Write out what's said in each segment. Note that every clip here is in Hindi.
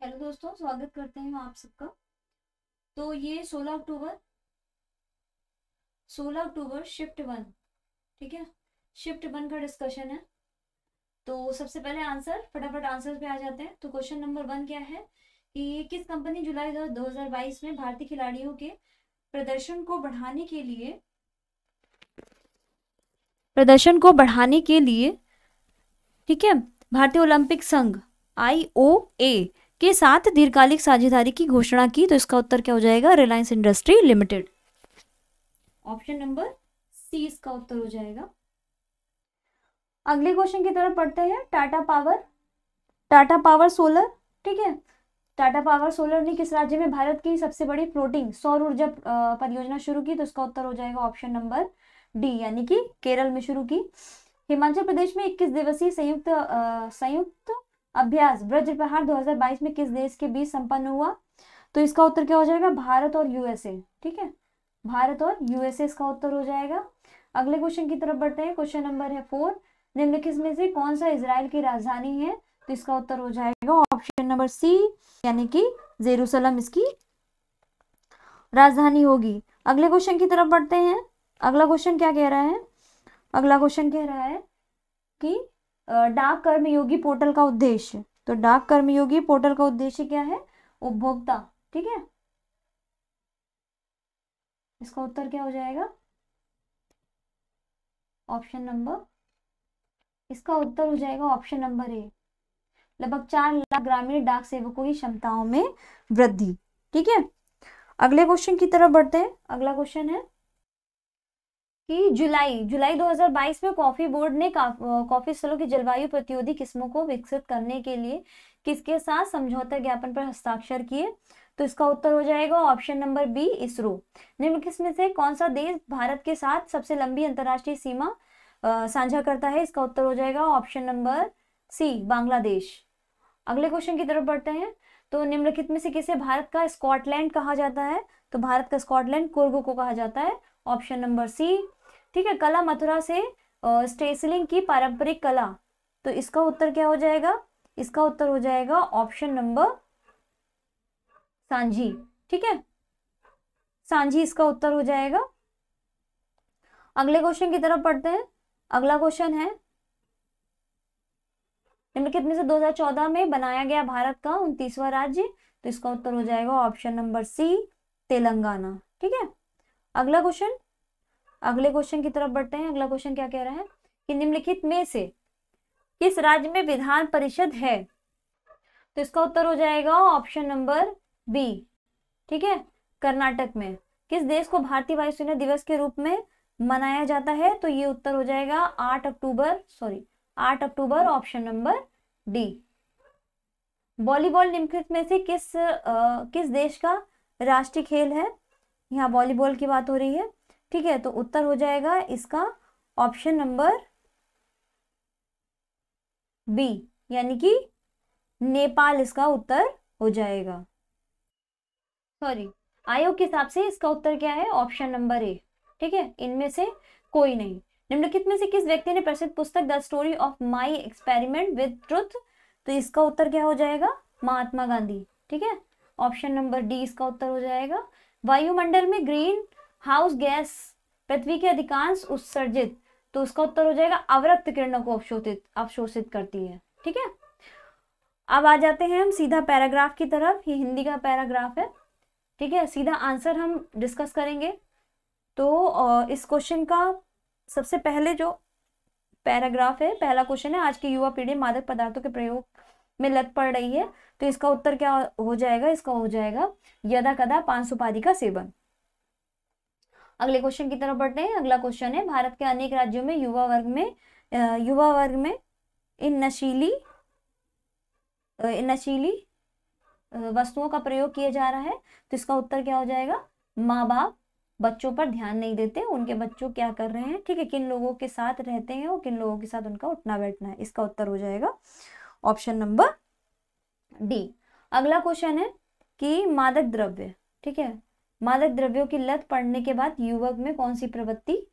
हेलो दोस्तों, स्वागत करते हैं आप सबका। तो ये 16 अक्टूबर शिफ्ट वन, ठीक है। शिफ्ट वन का डिस्कशन है। तो सबसे पहले आंसर, फटाफट आंसर पे आ जाते हैं। तो क्वेश्चन नंबर 1 क्या है कि किस कंपनी जुलाई 2022 में भारतीय खिलाड़ियों के प्रदर्शन को बढ़ाने के लिए ठीक है, भारतीय ओलंपिक संघ IOA के साथ दीर्घकालिक साझेदारी की घोषणा की। तो इसका उत्तर क्या हो जाएगा? Reliance industry limited. Option number C इसका उत्तर हो जाएगा। अगले क्वेश्चन की तरफ पढ़ते हैं। टाटा पावर सोलर, ठीक है। टाटा पावर सोलर ने किस राज्य में भारत की सबसे बड़ी फ्लोटिंग सौर ऊर्जा परियोजना शुरू की? तो इसका उत्तर हो जाएगा ऑप्शन नंबर डी, यानी कि केरल में शुरू की। हिमाचल प्रदेश में 21 दिवसीय संयुक्त अभ्यास ब्रज प्रहार 2022 में किस देश के बीच संपन्न हुआ? तो इसका उत्तर क्या हो जाएगा? भारत और यूएसए, ठीक है। भारत और यूएसए इसका उत्तर हो जाएगा। अगले क्वेश्चन की तरफ बढ़ते हैं। क्वेश्चन नंबर है 4। निम्नलिखित में से कौन सा इजराइल की राजधानी है? तो इसका उत्तर हो जाएगा ऑप्शन नंबर सी, यानी कि जेरूसलम इसकी राजधानी होगी। अगले क्वेश्चन की तरफ बढ़ते हैं। अगला क्वेश्चन क्या कह रहा है? अगला क्वेश्चन कह रहा है कि डाक कर्मयोगी पोर्टल का उद्देश्य। तो डाक कर्मयोगी पोर्टल का उद्देश्य क्या है? उपभोक्ता, ठीक है। इसका उत्तर क्या हो जाएगा? ऑप्शन नंबर, इसका उत्तर हो जाएगा ऑप्शन नंबर ए, लगभग 4 लाख ग्रामीण डाक सेवकों की क्षमताओं में वृद्धि, ठीक है। अगले क्वेश्चन की तरफ बढ़ते हैं। अगला क्वेश्चन है कि जुलाई जुलाई 2022 में कॉफी बोर्ड ने कॉफी स्थलों की जलवायु प्रतिरोधी किस्मों को विकसित करने के लिए किसके साथ समझौता ज्ञापन पर हस्ताक्षर किए? तो इसका उत्तर हो जाएगा ऑप्शन नंबर बी, इसरो। निम्नलिखित में से कौन सा देश भारत के साथ सबसे लंबी अंतर्राष्ट्रीय सीमा साझा करता है? इसका उत्तर हो जाएगा ऑप्शन नंबर सी, बांग्लादेश। अगले क्वेश्चन की तरफ बढ़ते हैं। तो निम्नलिखित में से किसे भारत का स्कॉटलैंड कहा जाता है? तो भारत का स्कॉटलैंड कुर्ग को कहा जाता है, ऑप्शन नंबर सी, ठीक है। कला मथुरा से स्टेसलिंग की पारंपरिक कला। तो इसका उत्तर क्या हो जाएगा? इसका उत्तर हो जाएगा ऑप्शन नंबर सांझी, ठीक है। सांझी इसका उत्तर हो जाएगा। अगले क्वेश्चन की तरफ पढ़ते हैं। अगला क्वेश्चन है, निम्नलिखित में से 2014 में बनाया गया भारत का 29वां राज्य। तो इसका उत्तर हो जाएगा ऑप्शन नंबर सी, तेलंगाना, ठीक है। अगले क्वेश्चन की तरफ बढ़ते हैं। अगला क्वेश्चन क्या कह रहा है कि निम्नलिखित में से किस राज्य में विधान परिषद है? तो इसका उत्तर हो जाएगा ऑप्शन नंबर बी, ठीक है, कर्नाटक में। किस देश को भारतीय वायुसेना दिवस के रूप में मनाया जाता है? तो ये उत्तर हो जाएगा 8 अक्टूबर, ऑप्शन नंबर डी। वॉलीबॉल निम्नलिखित में से किस देश का राष्ट्रीय खेल है? यहाँ वॉलीबॉल की बात हो रही है, ठीक है। तो उत्तर हो जाएगा इसका ऑप्शन नंबर बी, यानी कि नेपाल इसका उत्तर हो जाएगा। आयोग के हिसाब से इसका उत्तर क्या है? ऑप्शन नंबर ए, ठीक है। इनमें से कोई नहीं। निम्नलिखित में से किस व्यक्ति ने प्रसिद्ध पुस्तक the story of my experiment with truth? तो इसका उत्तर क्या हो जाएगा? महात्मा गांधी, ठीक है। ऑप्शन नंबर डी इसका उत्तर हो जाएगा। वायुमंडल में ग्रीन हाउस गैस पृथ्वी के अधिकांश उत्सर्जित, तो उसका उत्तर हो जाएगा अवरक्त किरणों को अवशोषित करती है, ठीक है। अब आ जाते हैं हम सीधा पैराग्राफ की तरफ। ये हिंदी का पैराग्राफ है, ठीक है। सीधा आंसर हम डिस्कस करेंगे। तो इस क्वेश्चन का सबसे पहले जो पैराग्राफ है, पहला क्वेश्चन है, आज की युवा पीढ़ी मादक पदार्थों के प्रयोग में लत पड़ रही है। तो इसका उत्तर क्या हो जाएगा? इसका हो जाएगा यदा कदा पान सुपारी का सेवन। अगले क्वेश्चन की तरफ बढ़ते हैं। अगला क्वेश्चन है, भारत के अनेक राज्यों में युवा वर्ग में इन नशीली वस्तुओं का प्रयोग किया जा रहा है। तो इसका उत्तर क्या हो जाएगा? माँ बाप बच्चों पर ध्यान नहीं देते, उनके बच्चों क्या कर रहे हैं, ठीक है, किन लोगों के साथ रहते हैं और किन लोगों के साथ उनका उठना बैठना है। इसका उत्तर हो जाएगा ऑप्शन नंबर डी। अगला क्वेश्चन है कि मादक द्रव्य, ठीक है, मादक द्रव्यों की लत पड़ने के बाद युवक में कौन सी प्रवृत्ति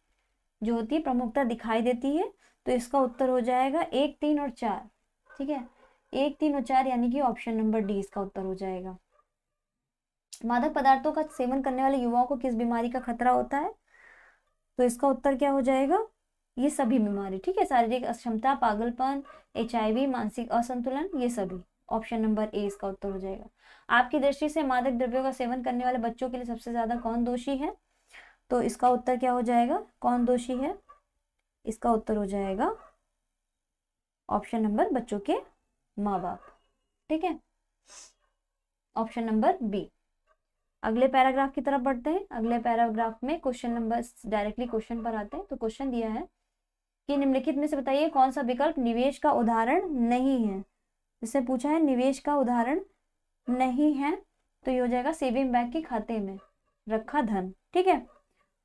जो होती है प्रमुखता दिखाई देती है? तो इसका उत्तर हो जाएगा 1, 3 और 4, ठीक है। 1, 3 और 4 यानी कि ऑप्शन नंबर डी इसका उत्तर हो जाएगा। मादक पदार्थों का सेवन करने वाले युवाओं को किस बीमारी का खतरा होता है? तो इसका उत्तर क्या हो जाएगा? ये सभी बीमारी, ठीक है, शारीरिक अक्षमता, पागलपन, HIV, मानसिक असंतुलन, ये सभी। ऑप्शन नंबर ए इसका उत्तर हो जाएगा। आपकी दृष्टि से मादक द्रव्यों का सेवन करने वाले बच्चों के लिए सबसे ज्यादा कौन दोषी है? तो इसका उत्तर क्या हो जाएगा? कौन दोषी है? इसका उत्तर हो जाएगा ऑप्शन नंबर बच्चों के माँ बाप, ठीक है, ऑप्शन नंबर बी। अगले पैराग्राफ की तरफ बढ़ते हैं। अगले पैराग्राफ में क्वेश्चन नंबर, डायरेक्टली क्वेश्चन पर आते हैं। तो क्वेश्चन दिया है कि निम्नलिखित में से बताइए कौन सा विकल्प निवेश का उदाहरण नहीं है। जिससे पूछा है निवेश का उदाहरण नहीं है, तो ये हो जाएगा सेविंग बैंक के खाते में रखा धन, ठीक है।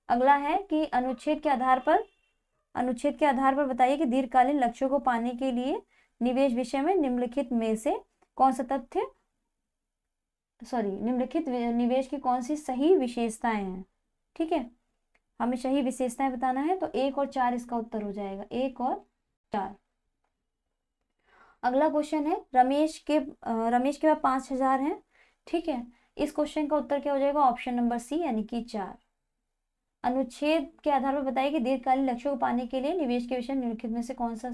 अगला है कि अनुच्छेद के आधार पर बताइए कि दीर्घकालीन लक्ष्यों को पाने के लिए निवेश विषय में निम्नलिखित में से कौन सा तथ्य, निम्नलिखित निवेश की कौन सी सही विशेषताएं हैं, ठीक है, हमें सही विशेषताएं बताना है। तो 1 और 4 इसका उत्तर हो जाएगा, 1 और 4। अगला क्वेश्चन है रमेश के पास 5,000 है, ठीक है। इस क्वेश्चन का उत्तर क्या हो जाएगा? ऑप्शन नंबर सी यानी कि 4। अनुच्छेद के आधार पर बताइए कि दीर्घकालीन लक्ष्यों को पाने के लिए निवेश के विषय निम्नलिखित में से कौन सा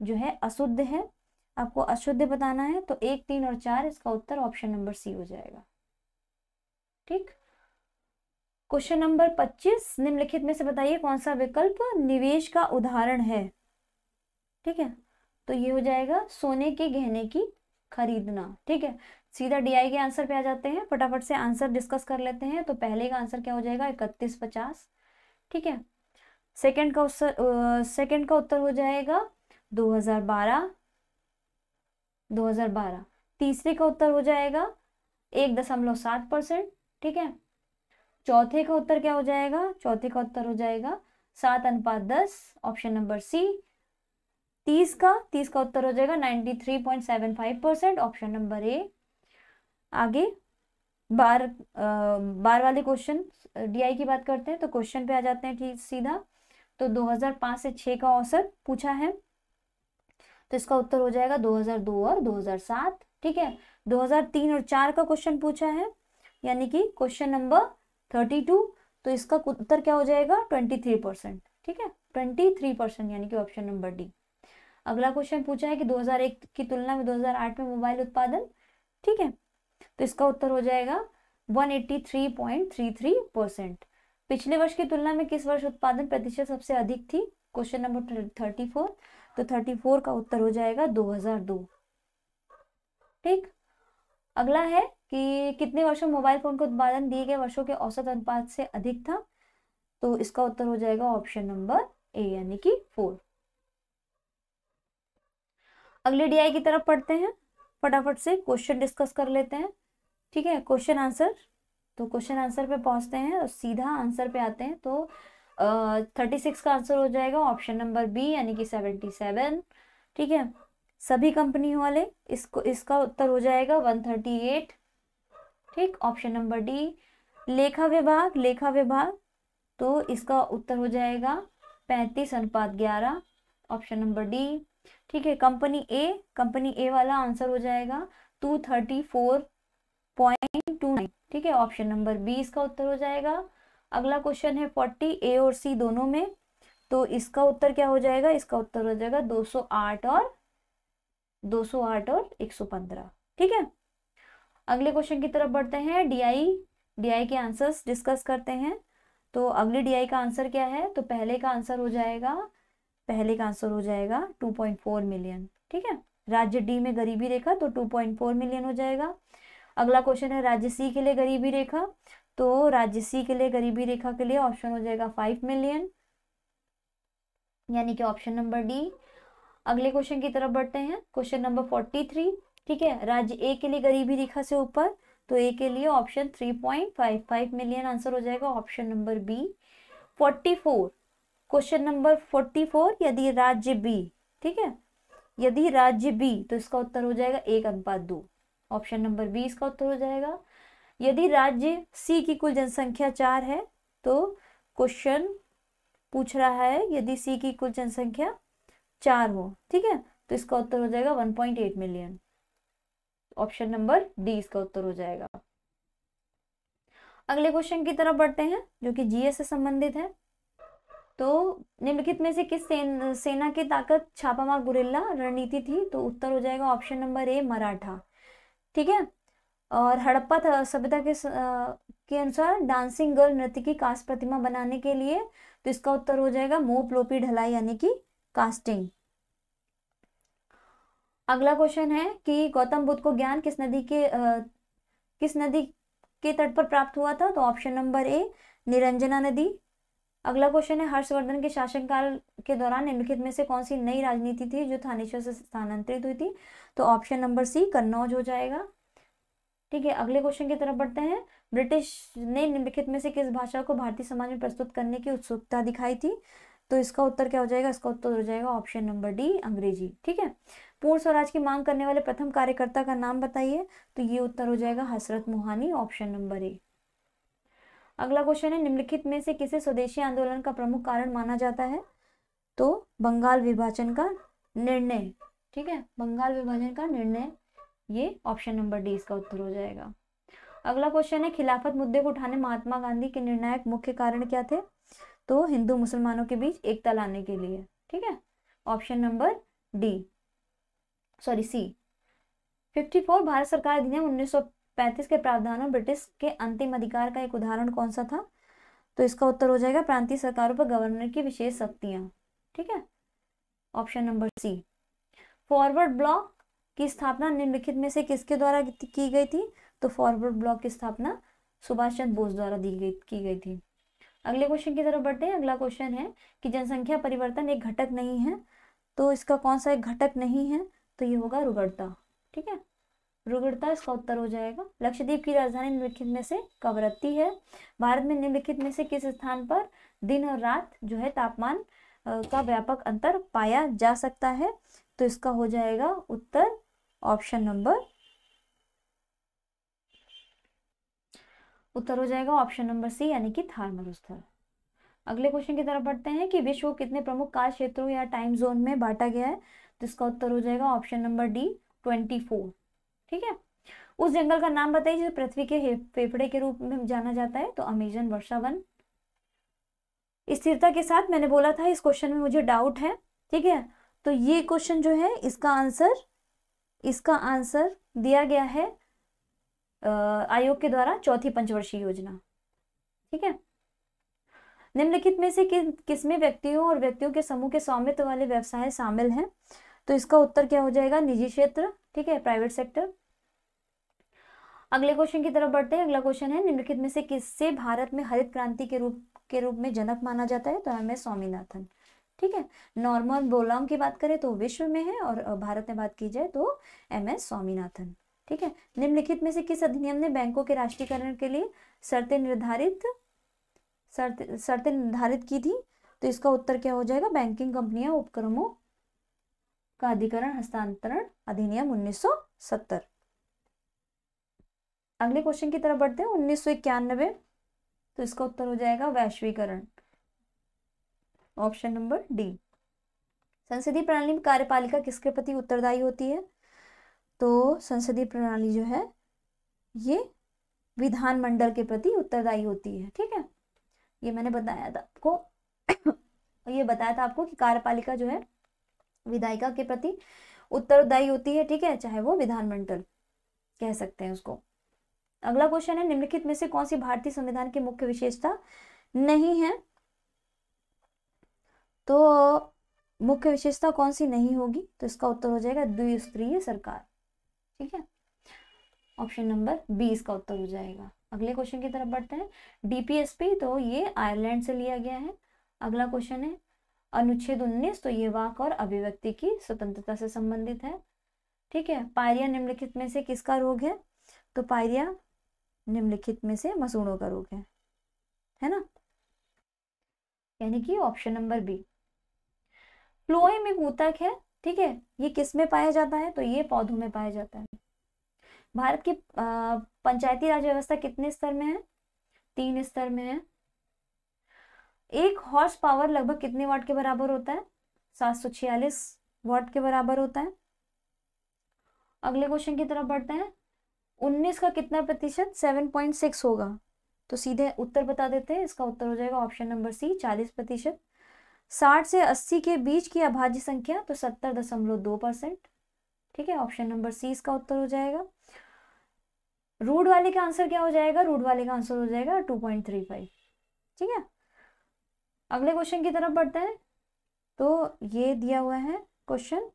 जो है अशुद्ध है, आपको अशुद्ध बताना है। तो 1, 3 और 4 इसका उत्तर ऑप्शन नंबर सी हो जाएगा, ठीक। क्वेश्चन नंबर 25, निम्नलिखित में से बताइए कौन सा विकल्प निवेश का उदाहरण है, ठीक है। तो ये हो जाएगा सोने के गहने की खरीदना, ठीक है। सीधा DI के आंसर पे आ जाते हैं, फटाफट से आंसर डिस्कस कर लेते हैं। तो पहले का आंसर क्या हो जाएगा? 3150, ठीक है। सेकंड का उत्तर हो जाएगा 2012। तीसरे का उत्तर हो जाएगा 1.7%, ठीक है। चौथे का उत्तर क्या हो जाएगा? चौथे का उत्तर हो जाएगा 7:10, ऑप्शन नंबर सी। 30 का उत्तर हो जाएगा 93.75%, ऑप्शन नंबर ए। आगे बार वाले क्वेश्चन DI की बात करते हैं। तो क्वेश्चन पे आ जाते हैं ठीक सीधा। तो 2005 से 6 का औसत पूछा है, तो इसका उत्तर हो जाएगा 2002 और 2007, ठीक है। 2003 और 4 का क्वेश्चन पूछा है, यानी कि क्वेश्चन नंबर 32। तो इसका उत्तर क्या हो जाएगा? 23%, ठीक है, 23%, यानी कि ऑप्शन नंबर डी। अगला क्वेश्चन पूछा है कि 2001 की तुलना में 2008 में मोबाइल उत्पादन, ठीक है, तो इसका उत्तर हो जाएगा 183.33%। पिछले वर्ष की तुलना में किस वर्ष उत्पादन प्रतिशत सबसे अधिक थी? Question number 34। तो 34 का उत्तर हो जाएगा 2002, ठीक। अगला है कि कितने वर्षों में मोबाइल फोन का उत्पादन दिए गए वर्षों के औसत अनुपात से अधिक था? तो इसका उत्तर हो जाएगा ऑप्शन नंबर ए, यानी कि 4। अगले DI की तरफ पढ़ते हैं, फटाफट से क्वेश्चन डिस्कस कर लेते हैं, ठीक है। क्वेश्चन आंसर, तो क्वेश्चन आंसर पे पहुंचते हैं और सीधा आंसर पे आते हैं। तो 36 का आंसर हो जाएगा ऑप्शन नंबर बी, यानी कि 77, ठीक है। सभी कंपनियों वाले इसका उत्तर हो जाएगा 138, ठीक, ऑप्शन नंबर डी। लेखा विभाग, तो इसका उत्तर हो जाएगा 35:11, ऑप्शन नंबर डी, ठीक है। कंपनी ए वाला आंसर हो जाएगा 234.29, ठीक है, ऑप्शन नंबर बी इसका उत्तर हो जाएगा। अगला क्वेश्चन है 40 ए और सी दोनों में, तो इसका उत्तर क्या हो जाएगा? इसका उत्तर हो जाएगा 208 और 115, ठीक है। अगले क्वेश्चन की तरफ बढ़ते हैं। DI के आंसर्स डिस्कस करते हैं। तो अगले DI का आंसर क्या है? तो पहले का आंसर हो जाएगा 2.4 मिलियन, ठीक है। राज्य डी में गरीबी रेखा, तो 2.4 मिलियन हो जाएगा। अगला क्वेश्चन है राज्य सी के लिए गरीबी रेखा, तो राज्य सी के लिए गरीबी रेखा के लिए ऑप्शन हो जाएगा 5 मिलियन, यानी कि ऑप्शन नंबर डी। अगले क्वेश्चन की तरफ बढ़ते हैं। क्वेश्चन नंबर 43, ठीक है, राज्य ए के लिए गरीबी रेखा से ऊपर, तो ए के लिए ऑप्शन 3.55 मिलियन आंसर हो जाएगा, option number B. 44, question number 44, यदि राज्य बी, ठीक है, यदि राज्य बी, तो इसका उत्तर हो जाएगा 1:2, ऑप्शन नंबर बी इसका उत्तर हो जाएगा। यदि राज्य सी की कुल जनसंख्या 4 है, तो क्वेश्चन पूछ रहा है यदि सी की कुल जनसंख्या 4 हो, ठीक है, तो इसका उत्तर हो जाएगा 1.8 मिलियन। ऑप्शन नंबर डी इसका उत्तर हो जाएगा। अगले क्वेश्चन की तरफ बढ़ते हैं जो कि जीएस से संबंधित है। तो निम्नलिखित में से किस सेना की ताकत छापामार गुरिल्ला रणनीति थी? तो उत्तर हो जाएगा ऑप्शन नंबर ए मराठा। ठीक है। और हड़प्पा सभ्यता के अनुसार डांसिंग गर्ल नृत्य की कास्ट प्रतिमा बनाने के लिए, तो इसका उत्तर हो जाएगा मोप लोपी ढलाई यानी कि कास्टिंग। अगला क्वेश्चन है कि गौतम बुद्ध को ज्ञान किस नदी के तट पर प्राप्त हुआ था? तो ऑप्शन नंबर ए निरंजना नदी। अगला क्वेश्चन है हर्षवर्धन के शासनकाल के दौरान निम्नलिखित में से कौन सी नई राजनीति थी जो थानेश्वर से स्थानांतरित हुई थी? तो ऑप्शन नंबर सी कन्नौज हो जाएगा। ठीक है। अगले क्वेश्चन की तरफ बढ़ते हैं। ब्रिटिश ने निम्नलिखित में से किस भाषा को भारतीय समाज में प्रस्तुत करने की उत्सुकता दिखाई थी? तो इसका उत्तर क्या हो जाएगा? इसका उत्तर हो जाएगा ऑप्शन नंबर डी अंग्रेजी। ठीक है। पूर्ण स्वराज की मांग करने वाले प्रथम कार्यकर्ता का नाम बताइए? तो ये उत्तर हो जाएगा हसरत मोहानी। ऑप्शन नंबर ए। अगला क्वेश्चन है निम्नलिखित में से किसे स्वदेशी आंदोलन का प्रमुख कारण माना जाता है? तो बंगाल विभाजन का निर्णय। ठीक है। बंगाल विभाजन का निर्णय, ये ऑप्शन नंबर डी इसका उत्तर हो जाएगा। अगला क्वेश्चन है खिलाफत मुद्दे को उठाने महात्मा गांधी के निर्णायक मुख्य कारण क्या थे? तो हिंदू मुसलमानों के बीच एकता लाने के लिए। ठीक है। ऑप्शन नंबर सी। 54 भारत सरकार अधिनियम 1935 के प्रावधानों ब्रिटिश के अंतिम अधिकार का एक उदाहरण कौन सा था? तो इसका उत्तर हो जाएगा प्रांतीय सरकारों पर गवर्नर की विशेष शक्तियां। ठीक है। Option number C. Forward Bloc की स्थापना निम्नलिखित में से किसके द्वारा की गई थी? तो फॉरवर्ड ब्लॉक की स्थापना सुभाष चंद्र बोस द्वारा की गई थी। अगले क्वेश्चन की तरफ बढ़ते हैं। अगला क्वेश्चन है कि जनसंख्या परिवर्तन एक घटक नहीं है, तो इसका कौन सा एक घटक नहीं है? तो ये होगा रुग्णता। ठीक है। रुग्णता इसका उत्तर हो जाएगा। लक्षद्वीप की राजधानी निम्नलिखित में से कवरत्ती है। भारत में निम्नलिखित में से किस स्थान पर दिन और रात जो है तापमान का व्यापक अंतर पाया जा सकता है? तो इसका हो जाएगा उत्तर ऑप्शन नंबर सी यानी कि थार मरुस्थल। अगले क्वेश्चन की तरफ बढ़ते हैं कि विश्व को कितने प्रमुख काल क्षेत्रों या टाइम जोन में बांटा गया है? तो इसका उत्तर हो जाएगा ऑप्शन नंबर डी 24। ठीक है। उस जंगल का नाम बताइए जिसे पृथ्वी के फेफड़े के रूप में जाना जाता है? तो अमेजन वर्षा वन। स्थिरता के साथ मैंने बोला था इस क्वेश्चन में मुझे डाउट है। ठीक है। तो ये क्वेश्चन जो है इसका आंसर दिया गया है आयोग के द्वारा चौथी पंचवर्षीय योजना। ठीक है। निम्नलिखित में से किसमें व्यक्तियों और व्यक्तियों के समूह के स्वामित्व वाले व्यवसाय शामिल हैं? तो इसका उत्तर क्या हो जाएगा? निजी क्षेत्र। ठीक है। Private sector. अगले क्वेश्चन की तरफ बढ़ते हैं। अगला क्वेश्चन है निम्नलिखित में से किससे भारत में हरित क्रांति के रूप में जनक माना जाता है? तो एम.एस. स्वामीनाथन। ठीक है। नॉर्मन बोरलॉग की बात करें तो विश्व में है और भारत में बात की जाए तो एम.एस. स्वामीनाथन। ठीक है। निम्नलिखित में से किस अधिनियम ने बैंकों के राष्ट्रीयकरण के लिए शर्तें निर्धारित की थी? तो इसका उत्तर क्या हो जाएगा? बैंकिंग कंपनियां उपक्रमों का अधिकरण हस्तांतरण अधिनियम 1970। अगले क्वेश्चन की तरफ बढ़ते हैं। 1991। तो इसका उत्तर हो जाएगा वैश्वीकरण। Option number D. संसदीय प्रणाली में कार्यपालिका किसके प्रति उत्तरदायी होती है? तो संसदीय प्रणाली जो है ये विधानमंडल के प्रति उत्तरदायी होती है। ठीक है। ये मैंने बताया था आपको कि कार्यपालिका जो है विधायिका के प्रति उत्तरदायी होती है। ठीक है। चाहे वो विधानमंडल कह सकते हैं उसको। अगला क्वेश्चन है निम्नलिखित में से कौन सी भारतीय संविधान की मुख्य विशेषता नहीं है? तो मुख्य विशेषता कौन सी नहीं होगी? तो इसका उत्तर हो जाएगा द्विस्तरीय सरकार। ठीक है। ऑप्शन नंबर बी इसका उत्तर हो जाएगा। अगले क्वेश्चन की तरफ बढ़ते हैं। डीपीएसपी तो ये आयरलैंड से लिया गया है। अगला क्वेश्चन है अनुच्छेद 19। तो ये वाक और अभिव्यक्ति की स्वतंत्रता से संबंधित है। ठीक है। पायरिया निम्नलिखित में से किसका रोग है? तो पायरिया निम्नलिखित में से मसूड़ों का रोग है ना, यानी कि ऑप्शन नंबर बी। फ्लोएम एक ऊतक है। ठीक है। ये किस में पाया जाता है? तो ये पौधों में पाया जाता है। भारत की पंचायती राज व्यवस्था कितने स्तर में है? 3 स्तर में है। 1 हॉर्स पावर लगभग कितने वाट के बराबर होता है? 746 वॉट के बराबर होता है। अगले क्वेश्चन की तरफ बढ़ते हैं। 19 का कितना प्रतिशत 7.6 होगा, तो सीधे उत्तर बता देते हैं। इसका उत्तर हो जाएगा ऑप्शन नंबर सी 40%। 60 से 80 के बीच की अभाज्य संख्या, तो 70.2%। ठीक है, ऑप्शन नंबर सी इसका उत्तर हो जाएगा। रूट वाले का आंसर क्या हो जाएगा, रूट वाले का आंसर हो जाएगा 2.35। ठीक है, अगले क्वेश्चन की तरफ बढ़ते हैं। तो ये दिया हुआ है क्वेश्चन,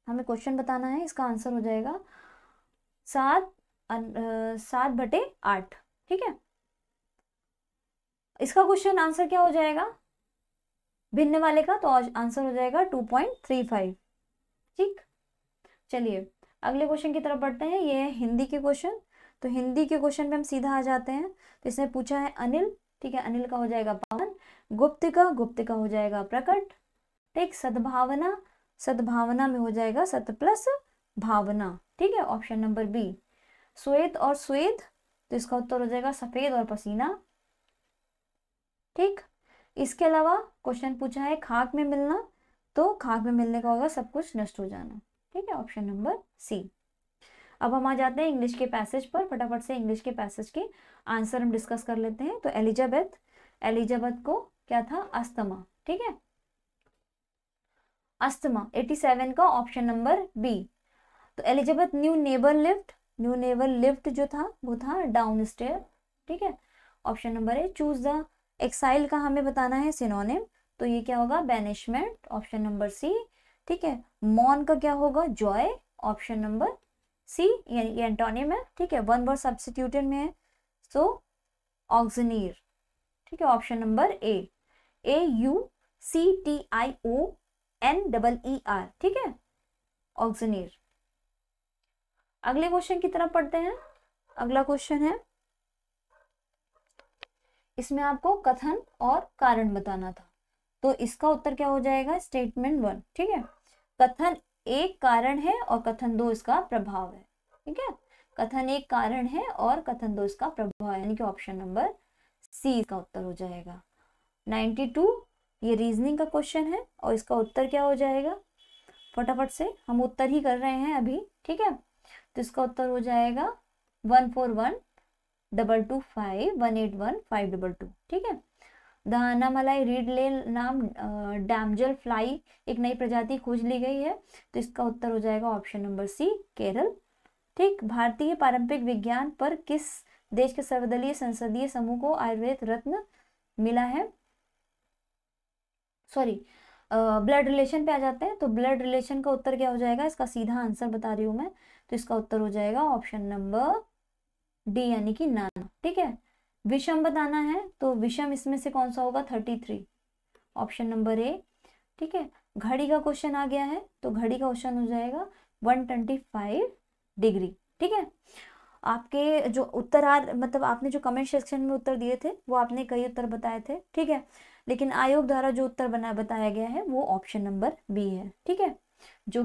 हमें क्वेश्चन बताना है, इसका आंसर हो जाएगा 7/8। ठीक है, इसका क्वेश्चन आंसर क्या हो जाएगा भिन्न वाले का, तो आंसर हो जाएगा 2.35। ठीक, चलिए अगले क्वेश्चन की तरफ बढ़ते हैं। ये है हिंदी के क्वेश्चन। तो हिंदी के क्वेश्चन पे हम सीधा आ जाते हैं। तो इसने पूछा है अनिल, ठीक है, अनिल का हो जाएगा पवन। गुप्त का हो जाएगा प्रकट। ठीक, सद्भावना, सद्भावना में हो जाएगा सत प्लस भावना। ठीक है, ऑप्शन नंबर बी। श्वेत और श्वेत, तो इसका उत्तर हो जाएगा सफेद और पसीना। ठीक, इसके अलावा क्वेश्चन पूछा है खाक में मिलना, तो खाक में मिलने का होगा सब कुछ नष्ट हो जाना। ठीक है, ऑप्शन नंबर सी। अब हम आ जाते हैं इंग्लिश के पैसेज पर। फटाफट से इंग्लिश के पैसेज के आंसर हम डिस्कस कर लेते हैं। तो एलिजाबेथ, एलिजाबेथ को क्या था, अस्थमा। ठीक है, अस्थमा 87 का ऑप्शन नंबर बी। तो Elizabeth new neighbour lift, new neighbour lift जो था वो था डाउन स्टेयर। ठीक है, option number A. Choose the exile का हमें बताना है सिनोनिम, तो ये क्या होगा बैनिशमेंट, ऑप्शन नंबर सी। ठीक है, मॉन का क्या होगा जॉय, ऑप्शन नंबर सी, यानी ये एंटोनिम है। ठीक है, वन वर्ड सब्स्टिट्यूटेड में है, सो ऑक्सनीर। ठीक है, ऑप्शन नंबर ए, AUCTIONEER। ठीक है, ऑक्सनीर। अगले क्वेश्चन की तरफ पढ़ते हैं। अगला क्वेश्चन है, इसमें आपको कथन और कारण बताना था। तो इसका उत्तर क्या हो जाएगा स्टेटमेंट 1। ठीक है, कथन एक कारण है और कथन 2 इसका प्रभाव है। ठीक है, कथन एक कारण है और कथन 2 इसका प्रभाव है, यानी कि ऑप्शन नंबर सी का उत्तर हो जाएगा। 92 ये रीजनिंग का क्वेश्चन है और इसका उत्तर क्या हो जाएगा, फटाफट से हम उत्तर ही कर रहे हैं अभी। ठीक है, तो इसका उत्तर हो जाएगा 1412251811522। ठीक है, दाना मलाई रीड ले नाम डैमजल फ्लाई एक नई प्रजाति खोज ली गई है, तो इसका उत्तर हो जाएगा ऑप्शन नंबर सी केरल। ठीक, भारतीय पारंपरिक विज्ञान पर किस देश के सर्वदलीय संसदीय समूह को आयुर्वेद रत्न मिला है, सॉरी ब्लड रिलेशन पे आ जाते हैं। तो ब्लड रिलेशन का उत्तर क्या हो जाएगा, इसका सीधा आंसर बता रही हूं मैं, तो इसका उत्तर हो जाएगा ऑप्शन नंबर डी, यानी कि नाना। ठीक है, विषम बताना है, तो विषम इसमें से कौन सा होगा 33, ऑप्शन नंबर ए। ठीक है, घड़ी का क्वेश्चन आ गया है, तो घड़ी का क्वेश्चन हो जाएगा 125 डिग्री। ठीक है, आपके जो उत्तर मतलब आपने जो कमेंट सेक्शन में उत्तर दिए थे वो आपने कई उत्तर बताए थे। ठीक है, लेकिन आयोग द्वारा जो उत्तर बताया गया है वो ऑप्शन नंबर बी है। ठीक है, जो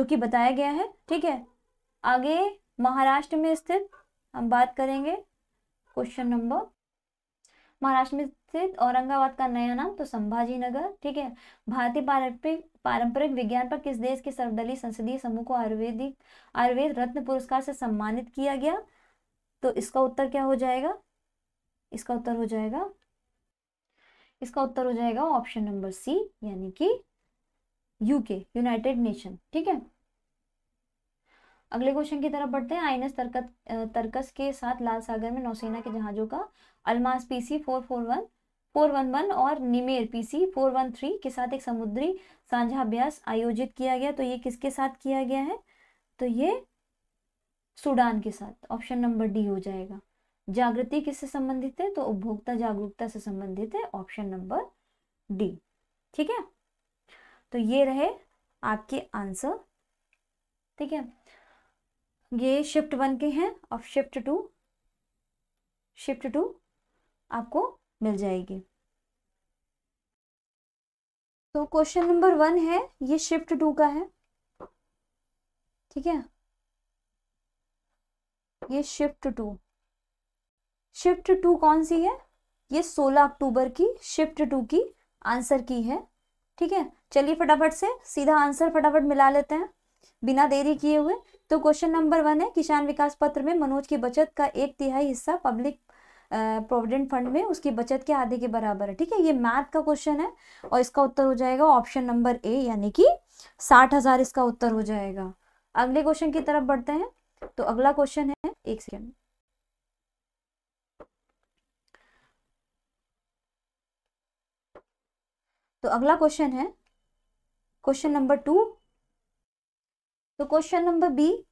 कि बताया गया है। ठीक है, आगे महाराष्ट्र में स्थित हम बात करेंगे क्वेश्चन नंबर, महाराष्ट्र में स्थित औरंगाबाद का नया नाम, तो संभाजी नगर। ठीक है, भारतीय पारंपरिक विज्ञान पर किस देश के सर्वदलीय संसदीय समूह को आयुर्वेद रत्न पुरस्कार से सम्मानित किया गया, तो इसका उत्तर क्या हो जाएगा, इसका उत्तर हो जाएगा ऑप्शन नंबर सी, यानी कि यूके, यूनाइटेड नेशन। ठीक है, अगले क्वेश्चन की तरफ बढ़ते हैं। आईएनएस तरकस के साथ लाल सागर में नौसेना के जहाजों का अल्मास PC 411 और निमेर PC 413 के साथ एक समुद्री साझा अभ्यास आयोजित किया गया, तो ये किसके साथ किया गया है, तो ये सूडान के साथ, ऑप्शन नंबर डी हो जाएगा। जागृति किससे संबंधित है, तो उपभोक्ता जागरूकता से संबंधित है, ऑप्शन नंबर डी। ठीक है, तो ये रहे आपके आंसर। ठीक है, ये शिफ्ट 1 के हैं और शिफ्ट टू आपको मिल जाएगी। तो क्वेश्चन नंबर 1 है, ये शिफ्ट 2 का है। ठीक है, ये शिफ्ट 2 कौन सी है, ये 16 अक्टूबर की शिफ्ट 2 की आंसर की है। ठीक है, चलिए फटाफट से सीधा आंसर फटाफट मिला लेते हैं बिना देरी किए हुए। तो क्वेश्चन नंबर 1 है, किसान विकास पत्र में मनोज की बचत का 1/3 हिस्सा पब्लिक प्रोविडेंट फंड में उसकी बचत के आधे के बराबर है। ठीक है, ये मैथ का क्वेश्चन है और इसका उत्तर हो जाएगा ऑप्शन नंबर ए, यानी कि 60,000 इसका उत्तर हो जाएगा। अगले क्वेश्चन की तरफ बढ़ते हैं। तो अगला क्वेश्चन है, एक सेकेंड, तो अगला क्वेश्चन है क्वेश्चन नंबर 2। तो क्वेश्चन नंबर बी,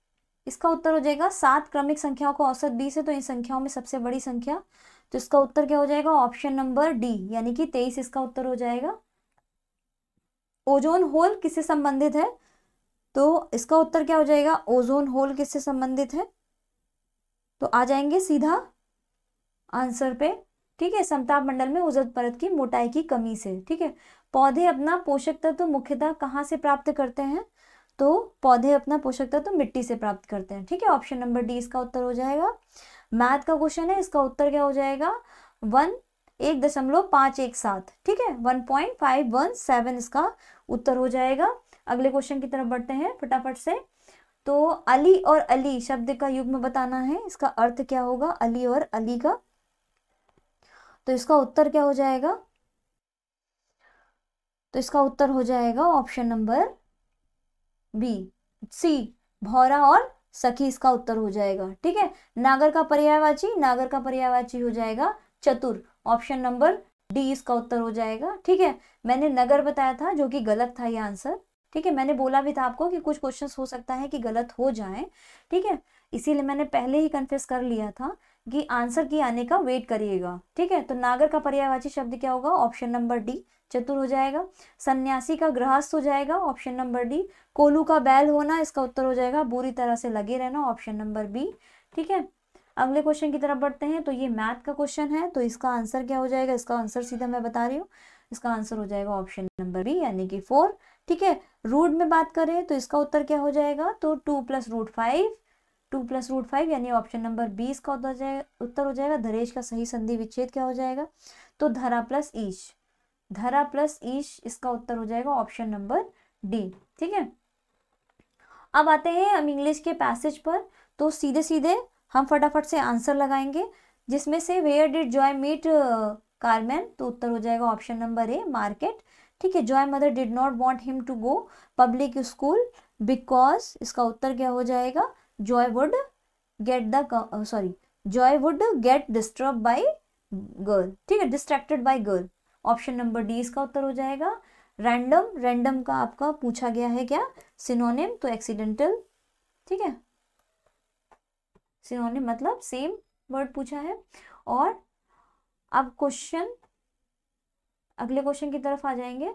इसका उत्तर हो जाएगा 7 क्रमिक संख्याओं का औसत 20 है तो इन संख्याओं में सबसे बड़ी संख्या, तो इसका उत्तर क्या हो जाएगा ऑप्शन नंबर डी, यानी कि 23 इसका उत्तर हो जाएगा। ओजोन होल किससे संबंधित है, तो इसका उत्तर क्या हो जाएगा, ओजोन होल किससे संबंधित है, तो आ जाएंगे सीधा आंसर पे। ठीक है, समताप मंडल में ओजोन परत की मोटाई की कमी से। ठीक है, पौधे अपना पोषक तत्व मुख्यतः कहाँ से प्राप्त करते हैं, तो पौधे अपना पोषक तत्व मिट्टी से प्राप्त करते हैं। ठीक है, ऑप्शन नंबर डी इसका उत्तर हो जाएगा। मैथ का क्वेश्चन है, इसका उत्तर क्या हो जाएगा 1.517। ठीक है, 1.517 इसका उत्तर हो जाएगा। अगले क्वेश्चन की तरफ बढ़ते हैं फटाफट से। तो अली और अली शब्द का युग्म बताना है, इसका अर्थ क्या होगा अली और अली का, तो इसका उत्तर क्या हो जाएगा, तो इसका उत्तर हो जाएगा ऑप्शन नंबर बी, सी, भौरा और सखी इसका उत्तर हो जाएगा। ठीक है, नागर का पर्यायवाची, नागर का पर्यायवाची हो जाएगा चतुर, ऑप्शन नंबर डी इसका उत्तर हो जाएगा। ठीक है, मैंने नगर बताया था जो कि गलत था ये आंसर। ठीक है, मैंने बोला भी था आपको कि कुछ क्वेश्चंस हो सकता है कि गलत हो जाएं। ठीक है, इसीलिए मैंने पहले ही कन्फेस कर लिया था कि आंसर की आने का वेट करिएगा। ठीक है, तो नागर का पर्यायवाची शब्द क्या होगा, ऑप्शन नंबर डी, चतुर हो जाएगा। सन्यासी का गृहस्थ हो जाएगा, ऑप्शन नंबर डी। कोल्हू का बैल होना, इसका उत्तर हो जाएगा बुरी तरह से लगे रहना, ऑप्शन नंबर बी। ठीक है, अगले क्वेश्चन की तरफ बढ़ते हैं। तो ये मैथ का क्वेश्चन है, तो इसका आंसर क्या हो जाएगा, इसका आंसर सीधा मैं बता रही हूँ, इसका आंसर हो जाएगा ऑप्शन नंबर बी, यानी कि 4। ठीक है, रूट में बात करें तो इसका उत्तर क्या हो जाएगा, तो 2 + √5, 2 + √5 यानी ऑप्शन नंबर बी इसका उत्तर हो जाएगा। धरेश का सही संधि विच्छेद क्या हो जाएगा, तो धरा प्लस ईश, धरा प्लस ईश इसका उत्तर हो जाएगा ऑप्शन नंबर डी। ठीक है, अब आते हैं हम इंग्लिश के पैसेज पर। तो सीधे सीधे हम फटाफट से आंसर लगाएंगे, जिसमें से where did Joy meet Carmen, तो उत्तर हो जाएगा ऑप्शन नंबर ए, मार्केट। ठीक है, Joy mother did not want him to go public school because, इसका उत्तर क्या हो जाएगा, Joy would get disturb by girl. ठीक है, distracted by girl, option number D इसका उत्तर हो जाएगा। रैंडम, रैंडम का आपका पूछा गया है क्या सिनोनिम, तो एक्सीडेंटल। ठीक है, सिनोनिम मतलब सेम वर्ड पूछा है। और अब क्वेश्चन, अगले क्वेश्चन की तरफ आ जाएंगे।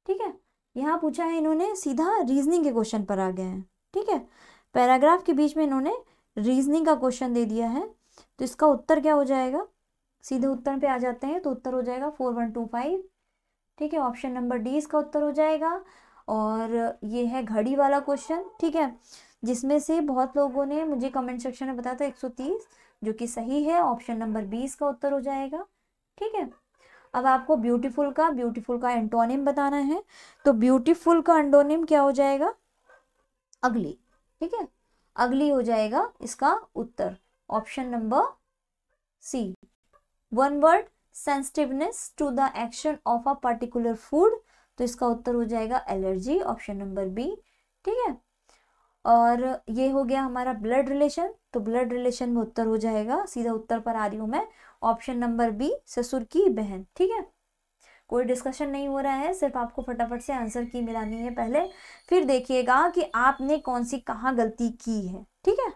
ठीक है, यहाँ पूछा है इन्होंने सीधा रीजनिंग के क्वेश्चन पर आ गए हैं। ठीक है, पैराग्राफ के बीच में इन्होंने रीजनिंग का क्वेश्चन दे दिया है, तो इसका उत्तर क्या हो जाएगा, सीधे उत्तर पे आ जाते हैं। तो उत्तर हो जाएगा 4125। ठीक है, ऑप्शन नंबर डी इसका उत्तर हो जाएगा। और ये है घड़ी वाला क्वेश्चन। ठीक है, जिसमें से बहुत लोगों ने मुझे कमेंट सेक्शन में बताया था 130, जो कि सही है, ऑप्शन नंबर बी इसका उत्तर हो जाएगा। ठीक है, अब आपको ब्यूटीफुल का एंटोनिम बताना है। तो ब्यूटीफुल का एंटोनिम क्या हो जाएगा, अगली। ठीक है, अगली हो जाएगा इसका उत्तर, option number C. One word, sensitiveness to the action of a particular food, तो इसका उत्तर हो जाएगा एलर्जी, ऑप्शन नंबर बी। ठीक है, और ये हो गया हमारा ब्लड रिलेशन, तो ब्लड रिलेशन में उत्तर हो जाएगा, सीधा उत्तर पर आ रही हूँ मैं, ऑप्शन नंबर बी, ससुर की बहन। ठीक है, कोई डिस्कशन नहीं हो रहा है, सिर्फ आपको फटाफट से आंसर की मिलानी है पहले, फिर देखिएगा कि आपने कौन सी कहाँ गलती की है। ठीक है,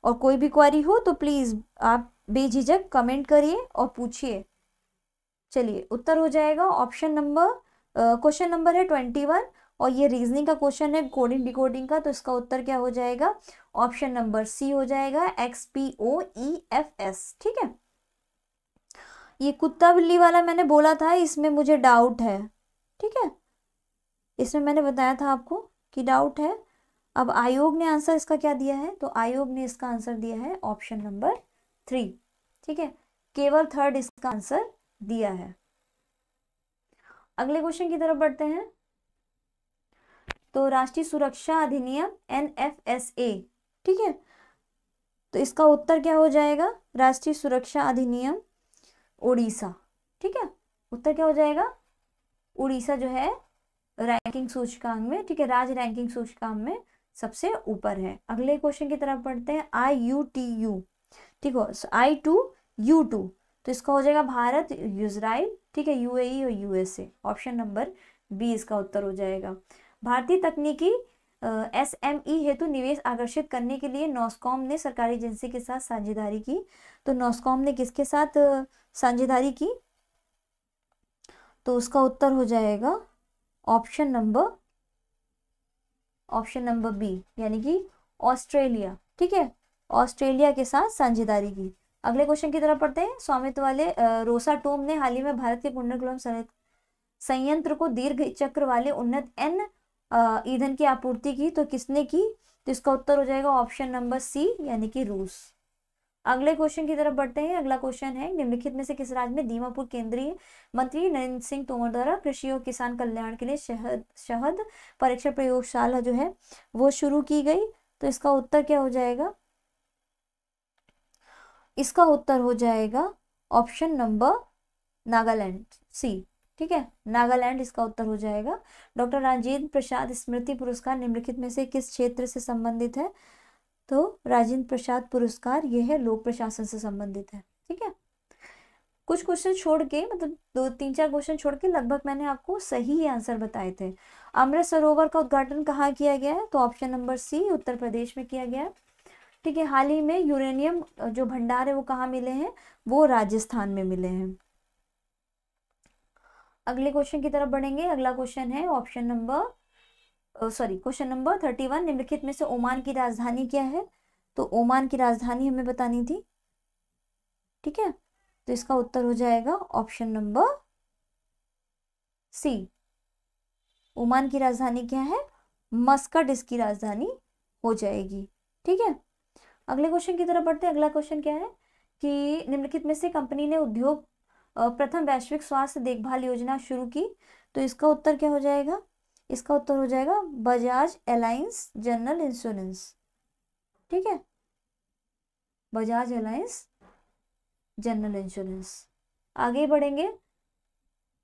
और कोई भी क्वेरी हो तो प्लीज आप बेझिझक कमेंट करिए और पूछिए। चलिए, उत्तर हो जाएगा ऑप्शन नंबर, क्वेश्चन नंबर है 21 और ये रीजनिंग का क्वेश्चन है कोडिंग डिकोडिंग का, तो इसका उत्तर क्या हो जाएगा, ऑप्शन नंबर सी हो जाएगा, XPOEFS। ठीक है, ये कुत्ता बिल्ली वाला मैंने बोला था, इसमें मुझे डाउट है। ठीक है, इसमें मैंने बताया था आपको कि डाउट है। अब आयोग ने आंसर इसका क्या दिया है, तो आयोग ने इसका आंसर दिया है ऑप्शन नंबर 3। ठीक है, केवल 3rd इसका आंसर दिया है। अगले क्वेश्चन की तरफ बढ़ते हैं। तो राष्ट्रीय सुरक्षा अधिनियम NFSA, ठीक है, तो इसका उत्तर क्या हो जाएगा? राष्ट्रीय सुरक्षा अधिनियम उड़ीसा, ठीक है, उत्तर क्या हो जाएगा? उड़ीसा जो है रैंकिंग सूचकांक में, ठीक है, राज्य रैंकिंग सूचकांक में सबसे ऊपर है। अगले क्वेश्चन की तरफ बढ़ते हैं। IUTU, ठीक हो, I2U2, तो इसका हो जाएगा भारत, इजराइल, ठीक है, UAE और USA। ऑप्शन नंबर बी इसका उत्तर हो जाएगा। भारतीय तकनीकी SME हेतु निवेश आकर्षित करने के लिए नॉस्कॉम ने सरकारी एजेंसी के साथ साझेदारी की। तो नॉस्कॉम ने किसके साथ साझेदारी की? तो उसका उत्तर हो जाएगा ऑप्शन नंबर बी, यानी कि ऑस्ट्रेलिया, ठीक है, ऑस्ट्रेलिया के साथ साझेदारी की। अगले क्वेश्चन की तरफ पढ़ते हैं। स्वामित्व वाले रोसाटोम ने हाल ही में भारत के कुंडलकुलम संयंत्र को दीर्घ चक्र वाले उन्नत N ईंधन की आपूर्ति की। तो किसने की? तो इसका उत्तर हो जाएगा ऑप्शन नंबर सी, यानी कि रूस। अगले क्वेश्चन की तरफ बढ़ते हैं। अगला क्वेश्चन है, निम्नलिखित में से किस राज्य में दीमापुर केंद्रीय मंत्री नरेंद्र सिंह तोमर द्वारा कृषि और किसान कल्याण के लिए शहद परीक्षण प्रयोगशाला जो है वो शुरू की गई? तो इसका उत्तर क्या हो जाएगा? इसका उत्तर हो जाएगा ऑप्शन नंबर नागालैंड, सी, ठीक है, नागालैंड इसका उत्तर हो जाएगा। डॉक्टर राजेंद्र प्रसाद स्मृति पुरस्कार निम्नलिखित में से किस क्षेत्र से संबंधित है? तो राजेंद्र प्रसाद पुरस्कार ये है लोक प्रशासन से संबंधित है, ठीक है। कुछ क्वेश्चन छोड़ के, मतलब 2-3-4 क्वेश्चन छोड़ के लगभग मैंने आपको सही आंसर बताए थे। अमृत सरोवर का उद्घाटन कहाँ किया गया है? तो ऑप्शन नंबर सी, उत्तर प्रदेश में किया गया है, ठीक है। हाल ही में यूरेनियम जो भंडार है वो कहाँ मिले हैं? वो राजस्थान में मिले हैं। अगले क्वेश्चन की तरफ बढ़ेंगे। अगला क्वेश्चन है क्वेश्चन नंबर 31। निम्नलिखित में से ओमान की राजधानी क्या है? तो ओमान की राजधानी हमें बतानी थी, ठीक है, तो इसका उत्तर हो जाएगा ऑप्शन नंबर सी। ओमान की राजधानी क्या है? मस्कट इसकी राजधानी हो जाएगी, ठीक है। अगले क्वेश्चन की तरफ बढ़ते हैं। अगला क्वेश्चन क्या है कि निम्नलिखित में से कंपनी ने उद्योग प्रथम वैश्विक स्वास्थ्य देखभाल योजना शुरू की? तो इसका उत्तर क्या हो जाएगा? इसका उत्तर हो जाएगा बजाज एलायंस जनरल इंश्योरेंस, ठीक है, बजाज एलायंस जनरल इंश्योरेंस। आगे बढ़ेंगे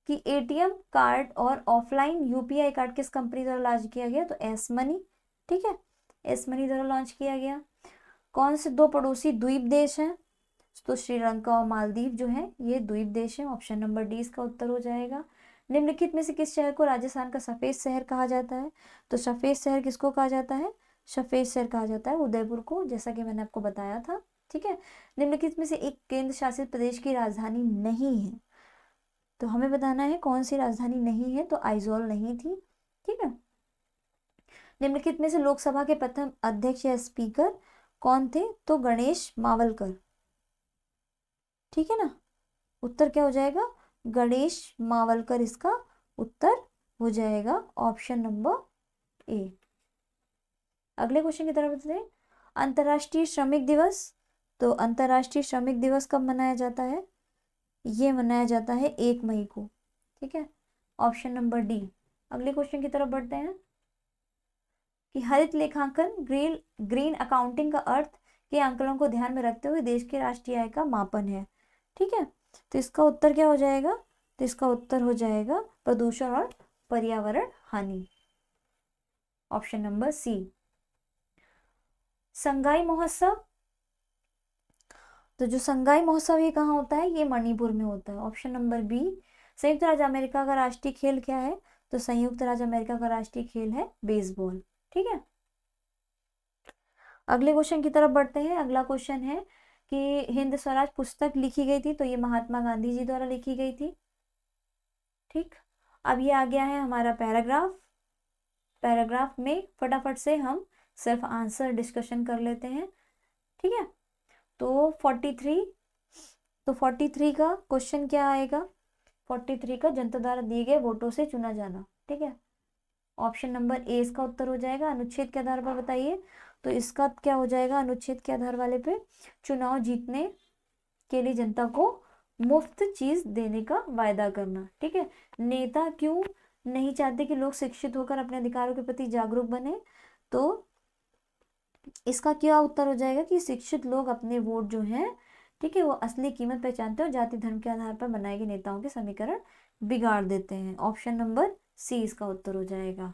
कि ATM कार्ड और ऑफलाइन UPI कार्ड किस कंपनी द्वारा लॉन्च किया गया? तो एस मनी, ठीक है, एस मनी द्वारा लॉन्च किया गया। कौन से 2 पड़ोसी द्वीप देश हैं? तो श्रीलंका और मालदीव जो है ये द्वीप देश है। ऑप्शन नंबर डी इसका उत्तर हो जाएगा। निम्नलिखित में से किस शहर को राजस्थान का सफेद शहर कहा जाता है? तो सफेद शहर किसको कहा जाता है? सफेद शहर कहा जाता है उदयपुर को, जैसा कि मैंने आपको बताया था, ठीक है। निम्नलिखित में से एक केंद्र शासित प्रदेश की राजधानी नहीं है? तो हमें बताना है कौन सी राजधानी नहीं है। तो आइजोल नहीं थी, ठीक है। निम्नलिखित में से लोकसभा के प्रथम अध्यक्ष या स्पीकर कौन थे? तो गणेश मावलकर, ठीक है ना, उत्तर क्या हो जाएगा? गणेश मावलकर इसका उत्तर हो जाएगा ऑप्शन नंबर ए। अगले क्वेश्चन की तरफ बढ़ते हैं। अंतर्राष्ट्रीय श्रमिक दिवस, तो अंतर्राष्ट्रीय श्रमिक दिवस कब मनाया जाता है? ये मनाया जाता है 1 मई को, ठीक है, ऑप्शन नंबर डी। अगले क्वेश्चन की तरफ बढ़ते हैं कि हरित लेखांकन ग्रीन अकाउंटिंग का अर्थ के आंकड़ों को ध्यान में रखते हुए देश के राष्ट्रीय आय का मापन है, ठीक है। तो इसका उत्तर क्या हो जाएगा? तो इसका उत्तर हो जाएगा प्रदूषण और पर्यावरण हानि, ऑप्शन नंबर सी। संगाई महोत्सव, तो जो संगाई महोत्सव ये कहाँ होता है? ये मणिपुर में होता है, ऑप्शन नंबर बी। संयुक्त राज्य अमेरिका का राष्ट्रीय खेल क्या है? तो संयुक्त राज्य अमेरिका का राष्ट्रीय खेल है बेसबॉल, ठीक है। अगले क्वेश्चन की तरफ बढ़ते हैं। अगला क्वेश्चन है कि हिंद स्वराज पुस्तक लिखी गई थी? तो ये महात्मा गांधी जी द्वारा लिखी गई थी, ठीक। अब ये आ गया है हमारा पैराग्राफ में फटाफट से हम सिर्फ आंसर डिस्कशन कर लेते हैं, ठीक है। तो 43 का क्वेश्चन क्या आएगा? 43 का जनता द्वारा दिए गए वोटों से चुना जाना, ठीक है, ऑप्शन नंबर ए इसका उत्तर हो जाएगा। अनुच्छेद के आधार पर बताइए। तो इसका क्या हो जाएगा? अनुच्छेद के आधार वाले पे चुनाव जीतने के लिए जनता को मुफ्त चीज देने का वायदा करना। ठीक है, नेता क्यों नहीं चाहते कि लोग शिक्षित होकर अपने अधिकारों के प्रति जागरूक बने? तो इसका क्या उत्तर हो जाएगा कि शिक्षित लोग अपने वोट जो है, ठीक है, वो असली कीमत पहचानते हैं और जाति धर्म के आधार पर बनाए गए नेताओं के समीकरण बिगाड़ देते हैं। ऑप्शन नंबर सी इसका उत्तर हो जाएगा।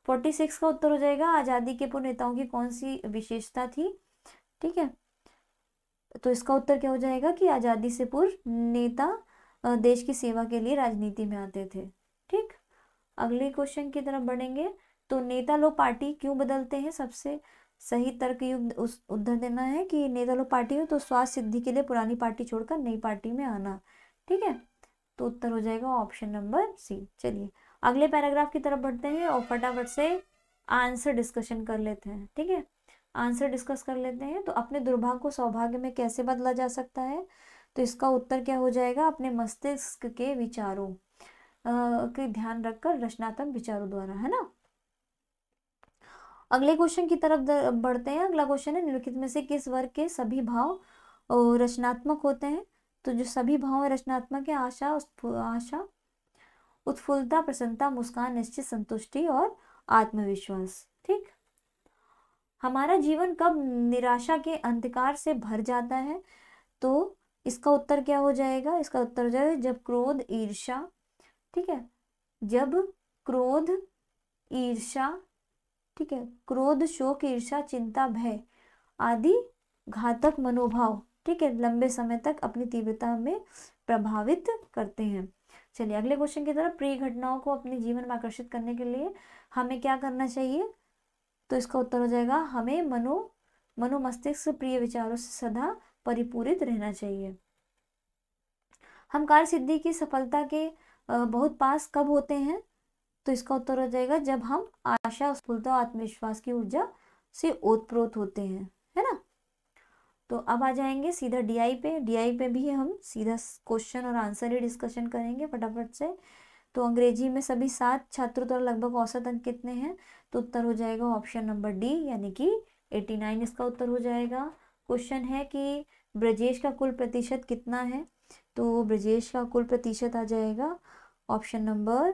46 का उत्तर हो जाएगा, आजादी के पूर्व नेताओं की कौन सी विशेषता थी? ठीक है, तो इसका उत्तर क्या हो जाएगा कि आजादी से पूर्व नेता देश की सेवा के लिए राजनीति में आते थे। ठीक, अगले क्वेश्चन की तरफ बढ़ेंगे। तो नेता लोग पार्टी क्यों बदलते हैं? सबसे सही तर्क युक्त उस उत्तर देना है कि नेता लोग पार्टी हो तो स्वार्थ सिद्धि के लिए पुरानी पार्टी छोड़कर नई पार्टी में आना। ठीक है, तो उत्तर हो जाएगा ऑप्शन नंबर सी। चलिए अगले पैराग्राफ की तरफ बढ़ते हैं और फटाफट से आंसर डिस्कशन कर लेते हैं। ठीक है, आंसर डिस्कस कर लेते हैं। तो अपने दुर्भाग्य को सौभाग्य में कैसे बदला जा सकता है? तो इसका उत्तर क्या हो जाएगा? अपने मस्तिष्क के विचारों के ध्यान रखकर रचनात्मक विचारों द्वारा, है ना। अगले क्वेश्चन की तरफ बढ़ते हैं। अगला क्वेश्चन है, निम्नलिखित में से किस वर्ग के सभी भाव रचनात्मक होते हैं? तो जो सभी भाव रचनात्मक है, आशा, उत्फुल्लता, प्रसन्नता, मुस्कान, निश्चित, संतुष्टि और आत्मविश्वास। ठीक, हमारा जीवन कब निराशा के अंधकार से भर जाता है? तो इसका उत्तर क्या हो जाएगा? इसका उत्तर हो जाएगा जब क्रोध, ईर्ष्या, ठीक है, जब क्रोध, ईर्ष्या, ठीक है, क्रोध, शोक, ईर्ष्या, चिंता, भय आदि घातक मनोभाव, ठीक है, लंबे समय तक अपनी तीव्रता में प्रभावित करते हैं। चलिए अगले क्वेश्चन की तरफ। प्रिय घटनाओं को अपने जीवन में आकर्षित करने के लिए हमें क्या करना चाहिए? तो इसका उत्तर हो जाएगा हमें मनोमस्तिष्क प्रिय विचारों से सदा परिपूरित रहना चाहिए। हम कार्य सिद्धि की सफलता के बहुत पास कब होते हैं? तो इसका उत्तर हो जाएगा जब हम आशा, स्फूर्ति और आत्मविश्वास की ऊर्जा से ओतप्रोत होते हैं, है ना। तो अब आ जाएंगे सीधा डीआई पे। डीआई पे भी हम सीधा क्वेश्चन और आंसर ही डिस्कशन करेंगे फटाफट से। तो अंग्रेजी में सभी 7 छात्रों द्वारा लगभग औसत अंक कितने हैं? तो उत्तर हो जाएगा ऑप्शन नंबर डी यानी कि 89 इसका उत्तर हो जाएगा। क्वेश्चन है कि ब्रजेश का कुल प्रतिशत कितना है? तो ब्रजेश का कुल प्रतिशत आ जाएगा ऑप्शन नंबर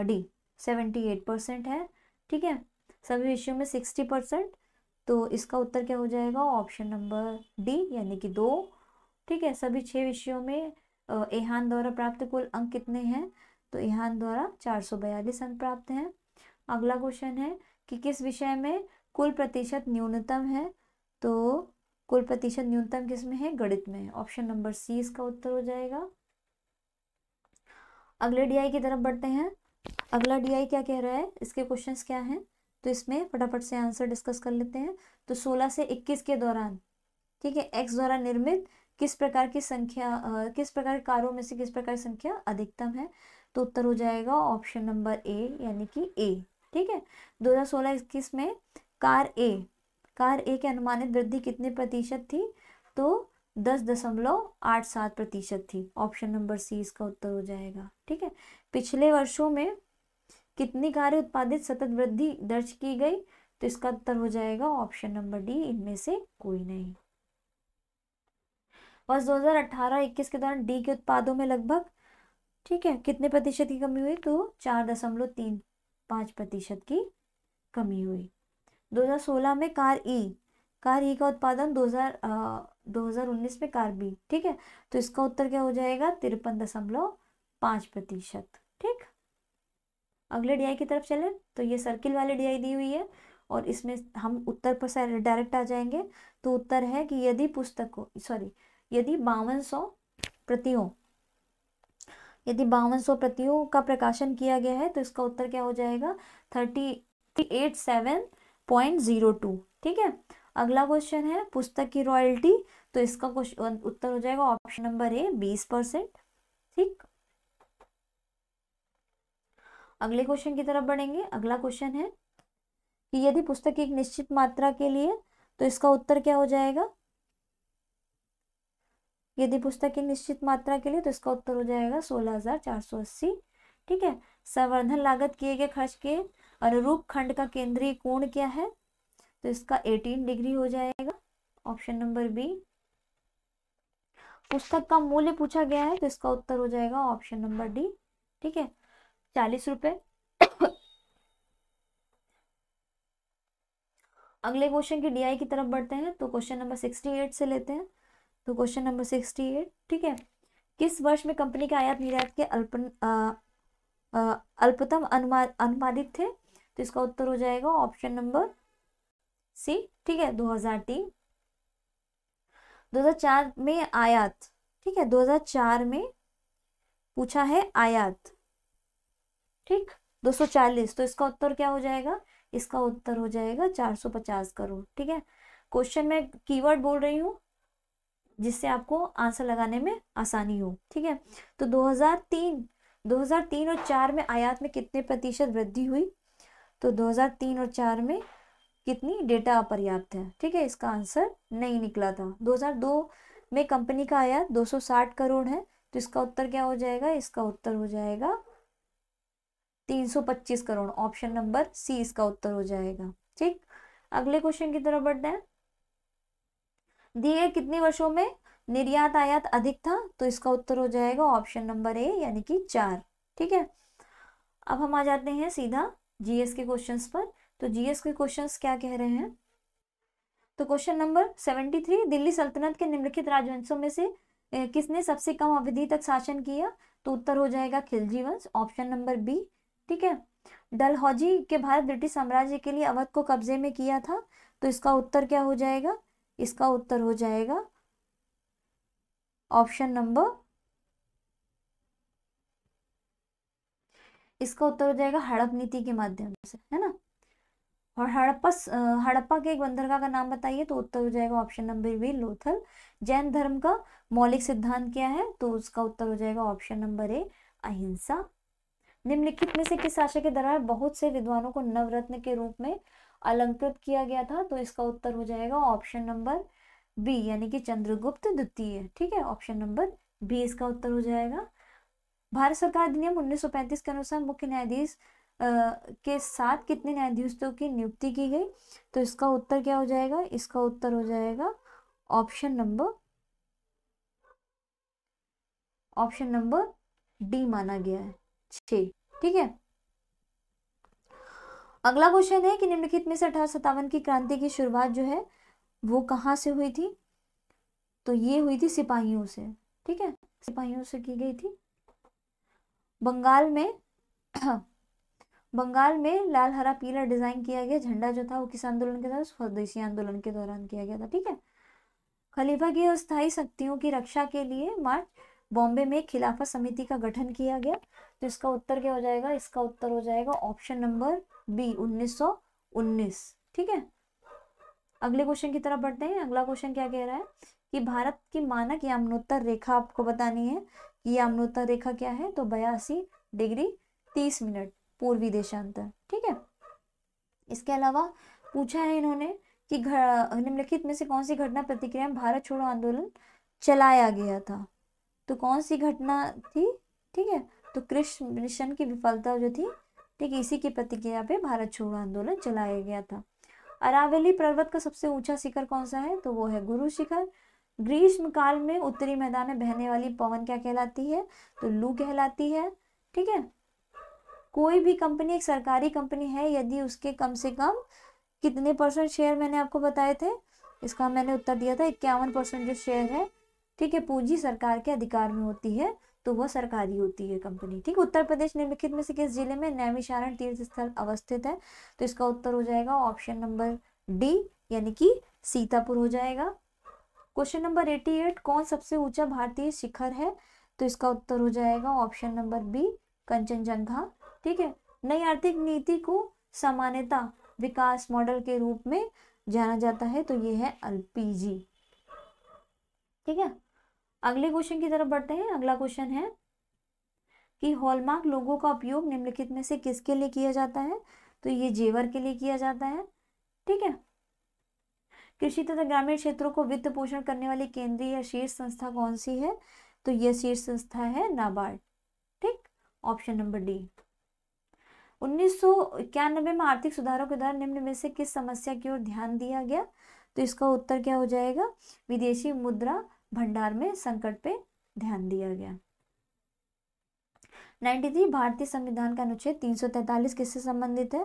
डी 78% है। ठीक है, सभी विषयों में 60%। तो इसका उत्तर क्या हो जाएगा? ऑप्शन नंबर डी यानी कि 2। ठीक है, सभी 6 विषयों में एहान द्वारा प्राप्त कुल अंक कितने हैं? तो एहान द्वारा 442 अंक प्राप्त हैं। अगला क्वेश्चन है कि किस विषय में कुल प्रतिशत न्यूनतम है? तो कुल प्रतिशत न्यूनतम किस में है? गणित में। ऑप्शन नंबर सी इसका उत्तर हो जाएगा। अगले डीआई की तरफ बढ़ते हैं। अगला डीआई क्या कह रहा है, इसके क्वेश्चंस क्या हैं? तो इसमें फटाफट से आंसर डिस्कस कर लेते हैं। तो 16 से 21 के दौरान, ठीक है, एक्स द्वारा निर्मित किस प्रकार की संख्या, किस प्रकार के कारों में से किस प्रकार की संख्या अधिकतम है? तो उत्तर हो जाएगा ऑप्शन नंबर ए यानी कि ए। ठीक है, 2016-21 में कार ए के अनुमानित वृद्धि कितने प्रतिशत थी? तो 10.87% थी। ऑप्शन नंबर सी इसका उत्तर हो जाएगा। ठीक है, पिछले वर्षों में कितनी कारें उत्पादित सतत वृद्धि दर्ज की गई? तो इसका उत्तर हो जाएगा ऑप्शन नंबर डी, इनमें से कोई नहीं। वर्ष 2018-21 के दौरान डी के उत्पादों में लगभग, ठीक है, कितने प्रतिशत की कमी हुई? तो 4.35% की कमी हुई। 2016 में कार ई का उत्पादन 2019 में कार बी, ठीक है, तो इसका उत्तर क्या हो जाएगा? 53.5%। ठीक, अगले डीआई की तरफ चले। तो ये सर्किल वाली डीआई दी हुई है और इसमें हम उत्तर पर से डायरेक्ट आ जाएंगे। तो उत्तर है कि यदि 5200 प्रतियों का प्रकाशन किया गया है तो इसका उत्तर क्या हो जाएगा? 387.02। ठीक है, अगला क्वेश्चन है पुस्तक की रॉयल्टी। तो इसका उत्तर हो जाएगा ऑप्शन नंबर ए 20%। ठीक, अगले क्वेश्चन की तरफ बढ़ेंगे। अगला क्वेश्चन है कि यदि पुस्तक की एक निश्चित मात्रा के लिए, तो इसका उत्तर क्या हो जाएगा? यदि पुस्तक की निश्चित मात्रा के लिए तो इसका उत्तर हो जाएगा 16,480। ठीक है, संवर्धन लागत किए गए खर्च के अनुरूप खंड का केंद्रीय कोण क्या है? तो इसका 18 डिग्री हो जाएगा। Option number B. पुस्तक का मूल्य पूछा गया है तो इसका उत्तर हो जाएगा ऑप्शन नंबर डी। ठीक है, 40 रुपए। अगले क्वेश्चन की डीआई की तरफ बढ़ते हैं, तो क्वेश्चन नंबर 68 से लेते हैं। तो क्वेश्चन नंबर 68, ठीक है, किस वर्ष में कंपनी के आयात निर्यात के अल्पतम अनुमानित थे? तो इसका उत्तर हो जाएगा ऑप्शन नंबर सी। ठीक है, 2003। 2004 में आयात, ठीक है, 2004 में पूछा है आयात, ठीक, 240। तो इसका उत्तर क्या हो जाएगा? इसका उत्तर हो जाएगा 450 करोड़। ठीक है, क्वेश्चन में कीवर्ड बोल रही हूँ जिससे आपको आंसर लगाने में आसानी हो। ठीक है, तो 2003 और 4 में आयात में कितने प्रतिशत वृद्धि हुई? तो 2003 और 4 में कितनी? डेटा अपर्याप्त है। ठीक है, इसका आंसर नहीं निकला था। 2002 में कंपनी का आयात 260 करोड़ है, तो इसका उत्तर क्या हो जाएगा? इसका उत्तर हो जाएगा 325 करोड़। ऑप्शन नंबर सी इसका उत्तर हो जाएगा। ठीक, अगले क्वेश्चन की तरफ बढ़ते हैं। दिए गए कितने वर्षों में निर्यात आयात अधिक था? तो इसका उत्तर हो जाएगा ऑप्शन नंबर ए यानी कि 4। ठीक है, अब हम आ जाते हैं सीधा जीएस के क्वेश्चंस पर। तो जीएस के क्वेश्चंस क्या कह रहे हैं? तो क्वेश्चन नंबर 73, दिल्ली सल्तनत के निम्नलिखित राजवंशों में से किसने सबसे कम अवधि तक शासन किया? तो उत्तर हो जाएगा खिलजी वंश, ऑप्शन नंबर बी। ठीक है, डलहौजी के भारत ब्रिटिश साम्राज्य के लिए अवध को कब्जे में किया था, तो इसका उत्तर क्या हो जाएगा? इसका उत्तर हो जाएगा ऑप्शन नंबर, इसका उत्तर हो जाएगा हड़प नीति के माध्यम से, है ना। और हड़प्पा के एक बंदरगाह का नाम बताइए? तो उत्तर हो जाएगा option number B Lothal. Jain धर्म का मौलिक सिद्धांत क्या है? तो उसका उत्तर हो जाएगा ऑप्शन नंबर ए अहिंसा। निम्नलिखित में से किस शासक के दरबार बहुत से विद्वानों को नवरत्न के रूप में अलंकृत किया गया था? तो इसका उत्तर हो जाएगा ऑप्शन नंबर बी यानी कि चंद्रगुप्त द्वितीय। ठीक है, ऑप्शन नंबर बी इसका उत्तर हो जाएगा। भारत सरकार अधिनियम 1935 के अनुसार मुख्य न्यायाधीश के साथ कितने न्यायाधीशों की नियुक्ति की गई? तो इसका उत्तर क्या हो जाएगा? इसका उत्तर हो जाएगा ऑप्शन नंबर डी माना गया है, 6। ठीक है, अगला क्वेश्चन है कि निम्नलिखित में से 1857 की क्रांति की शुरुआत जो है वो कहाँ से हुई थी? तो ये हुई थी सिपाहियों से। ठीक है, सिपाहियों से की गई थी। बंगाल में लाल हरा पीला डिजाइन किया गया झंडा जो था वो किस आंदोलन के दौरान? स्वदेशी आंदोलन के दौरान किया गया था। ठीक है, खलीफा की अस्थायी शक्तियों की रक्षा के लिए मार्च बॉम्बे में खिलाफत समिति का गठन किया गया, तो इसका उत्तर क्या हो जाएगा? इसका उत्तर हो जाएगा ऑप्शन नंबर बी 1919। ठीक है, अगले क्वेश्चन की तरफ बढ़ते हैं। अगला क्वेश्चन क्या कह रहा है कि भारत की मानक यामनोत्तर रेखा आपको बतानी है कि यामनोत्तर रेखा क्या है? तो 82 डिग्री 30 मिनट पूर्वी देशांतर। ठीक है, इसके अलावा पूछा है इन्होंने कि निम्नलिखित में से कौन सी घटना प्रतिक्रिया में भारत छोड़ो आंदोलन चलाया गया था? तो कौन सी घटना थी? ठीक है, तो कृष्ण मिशन की विफलता जो थी, ठीक, इसी की प्रतिक्रिया पे भारत छोड़ो आंदोलन चलाया गया था। अरावली पर्वत का सबसे ऊंचा शिखर कौन सा है? तो वो है गुरु शिखर। ग्रीष्म काल में उत्तरी मैदान में बहने वाली पवन क्या कहलाती है? तो लू कहलाती है। ठीक है, कोई भी कंपनी एक सरकारी कंपनी है यदि उसके कम से कम कितने % शेयर मैंने आपको बताए थे? इसका मैंने उत्तर दिया था 51% जो शेयर है, ठीक है, पूंजी सरकार के अधिकार में होती है, तो वह सरकारी होती है कंपनी। ठीक, उत्तर प्रदेश निम्नलिखित में से किस जिले में नैमिषारण्य तीर्थ स्थल अवस्थित है? तो इसका उत्तर हो जाएगा ऑप्शन नंबर डी यानी कि सीतापुर हो जाएगा। क्वेश्चन नंबर 88, कौन सबसे ऊंचा भारतीय शिखर है? तो इसका उत्तर हो जाएगा ऑप्शन नंबर बी कंचनजंगा। ठीक है, नई आर्थिक नीति को सामान्यता विकास मॉडल के रूप में जाना जाता है, तो ये है एलपीजी। ठीक है, अगले क्वेश्चन की तरफ बढ़ते हैं। अगला क्वेश्चन है कि हॉलमार्क लोगो का उपयोग निम्नलिखित में से किसके लिए किया जाता है? तो ये जेवर के लिए किया जाता है। ठीक है, कृषि तथा ग्रामीण क्षेत्रों को वित्त पोषण करने वाली केंद्रीय या शीर्ष संस्था कौन सी है? तो यह शीर्ष संस्था है नाबार्ड। ठीक, ऑप्शन नंबर डी। 1991 में आर्थिक सुधारों के दौरान निम्न में से किस समस्या की ओर ध्यान दिया गया? तो इसका उत्तर क्या हो जाएगा? विदेशी मुद्रा भंडार में संकट पे ध्यान दिया गया। 93 भारतीय संविधान का अनुच्छेद 343 किससे संबंधित है?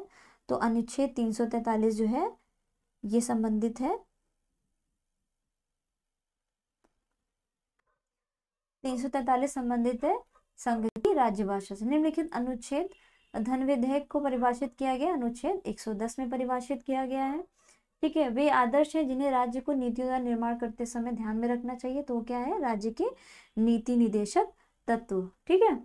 तो अनुच्छेद 343 जो है ये संबंधित है 343 संबंधित है संघ की राज्यभाषा से। निम्नलिखित अनुच्छेद धन विधेयक को परिभाषित किया गया, अनुच्छेद 110 में परिभाषित किया गया है। ठीक है, वे आदर्श हैं जिन्हें राज्य को नीतियों का निर्माण करते समय ध्यान में रखना चाहिए। तो क्या है? राज्य के नीति निदेशक तत्व। ठीक है,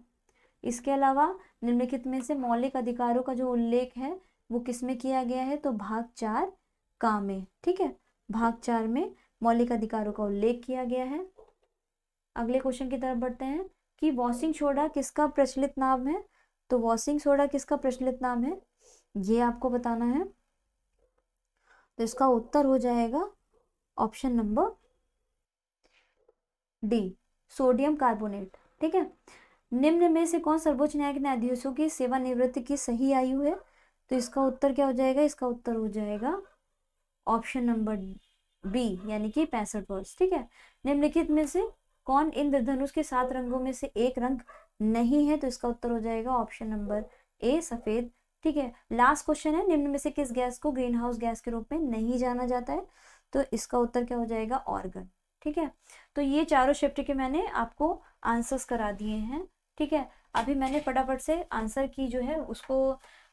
इसके अलावा निम्नलिखित में से मौलिक अधिकारों का जो उल्लेख है वो किसमें किया गया है? तो भाग 4 का में। ठीक है, भाग 4 में मौलिक अधिकारों का उल्लेख किया गया है। अगले क्वेश्चन की तरफ बढ़ते हैं कि वॉशिंग सोडा किसका प्रचलित नाम है? तो वॉशिंग सोडा किसका प्रचलित नाम है ये आपको बताना है। तो इसका उत्तर हो जाएगा option number D, sodium carbonate. ठीक है, निम्न में से कौन सर्वोच्च न्यायालय के न्यायाधीशों की सेवानिवृत्ति की सही आयु है? तो इसका उत्तर क्या हो जाएगा? इसका उत्तर हो जाएगा ऑप्शन नंबर बी, यानी कि 65 वर्ष। ठीक है, निम्नलिखित में से कौन इंद्रधनुष के 7 रंगों में से एक रंग नहीं है? तो इसका उत्तर हो जाएगा ऑप्शन नंबर ए, सफेद। ठीक है, लास्ट क्वेश्चन है, निम्न में से किस गैस को ग्रीन हाउस गैस के रूप में नहीं जाना जाता है? तो इसका उत्तर क्या हो जाएगा? ऑर्गन। ठीक है, तो ये चारों शिफ्ट के मैंने आपको आंसर्स करा दिए हैं। ठीक है, अभी मैंने फटाफट से आंसर की जो है उसको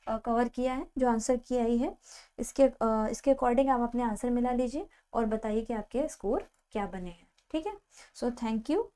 कवर किया है, जो आंसर की आई है इसके अकॉर्डिंग आप अपने आंसर मिला लीजिए और बताइए कि आपके स्कोर क्या बने हैं। ठीक है, सो थैंक यू।